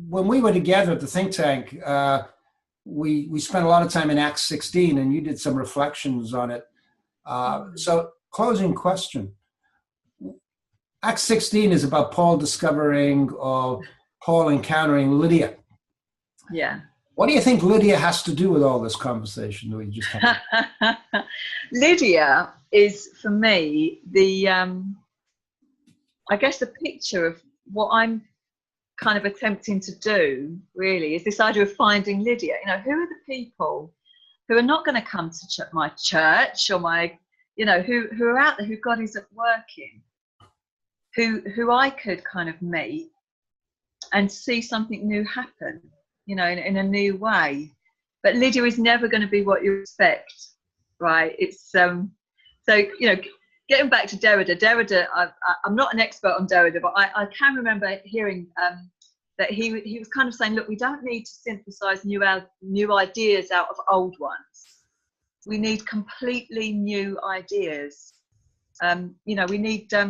When we were together at the think tank, we spent a lot of time in Acts 16, and you did some reflections on it. So, closing question. Acts 16 is about Paul discovering or Paul encountering Lydia. Yeah. What do you think Lydia has to do with all this conversation that we just had? Lydia is, for me, the I guess the picture of what I'm kind of attempting to do, really, is this idea of finding Lydia. You know, who are the people who are not going to come to my church or my, you know, who are out there, who God is at work in, who I could kind of meet and see something new happen, you know, in a new way. But Lydia is never going to be what you expect, right? It's so, you know, getting back to Derrida, I'm not an expert on Derrida, but I can remember hearing that he was kind of saying, look, we don't need to synthesize new ideas out of old ones. We need completely new ideas. You know, we need, I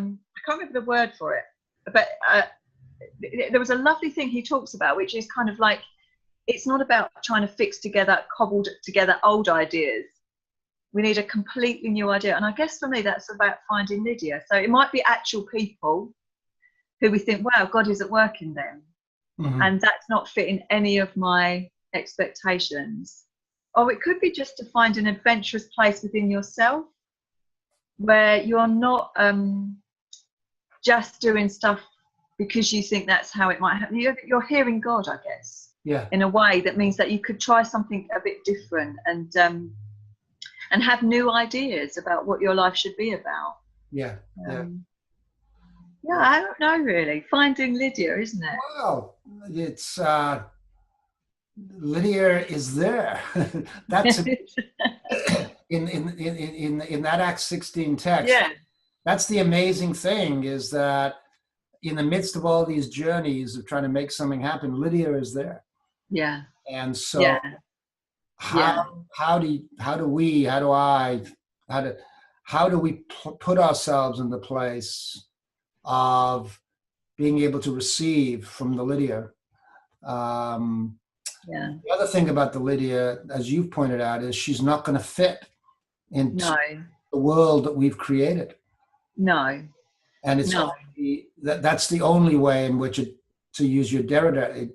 can't remember the word for it, but there was a lovely thing he talks about, which is kind of like, it's not about trying to fix together, cobbled together old ideas. We need a completely new idea. And I guess for me, that's about finding Lydia. So it might be actual people who we think, wow, God is at work in them. Mm-hmm. And that's not fitting any of my expectations. Or it could be just to find an adventurous place within yourself where you're not just doing stuff because you think that's how it might happen. You're hearing God, I guess, in a way that means that you could try something a bit different and have new ideas about what your life should be about. Yeah, I don't know, really. Finding Lydia, isn't it? Well, it's Lydia is there. That's in that Acts 16 text. Yeah. That's the amazing thing, is that in the midst of all these journeys of trying to make something happen, Lydia is there. Yeah. And so how do we put ourselves in the place of being able to receive from the Lydia? The other thing about the Lydia, as you've pointed out, is she's not going to fit into the world that we've created. No. And it's that's the only way in which to use your Derrida,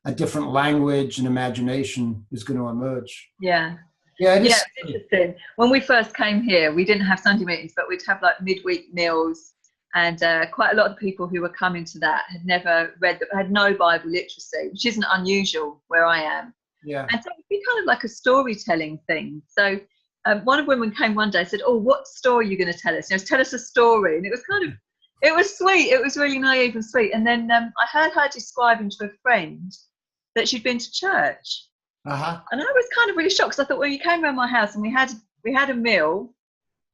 a different language and imagination is going to emerge. Yeah. Yeah, it is. Yeah, it's interesting. When we first came here, we didn't have Sunday meetings, but we'd have like midweek meals, and quite a lot of people who were coming to that had never had no Bible literacy, which isn't unusual where I am. Yeah. And so it'd be kind of like a storytelling thing. So one of the women came one day and said, "Oh, what story are you going to tell us? You know, tell us a story." And it was kind of, it was sweet. It was really naive and sweet. And then I heard her describing to a friend that she'd been to church. Uh-huh. And I was kind of really shocked, because I thought, well, you came around my house and we had a meal,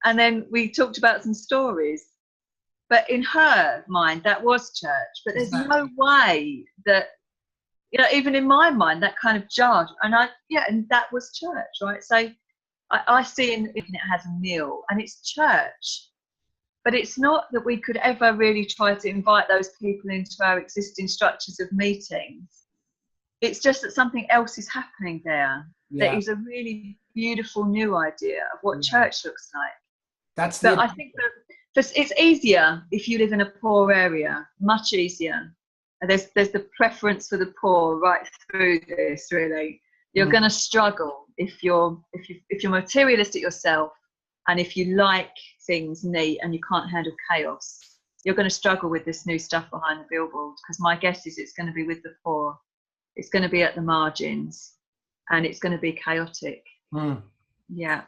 and then we talked about some stories. But in her mind, that was church. But there's no way that, you know, even in my mind, that kind of jarred. And and that was church, right? So I see it has a meal, and it's church. But it's not that we could ever really try to invite those people into our existing structures of meetings. It's just that something else is happening there. That is a really beautiful new idea of what church looks like. But I think that it's easier if you live in a poor area, much easier. And there's the preference for the poor right through this, really. You're going to struggle if you're materialistic yourself, and if you like things neat and you can't handle chaos. You're going to struggle with this new stuff behind the billboard, because my guess is it's going to be with the poor. It's going to be at the margins, and it's going to be chaotic. Yeah.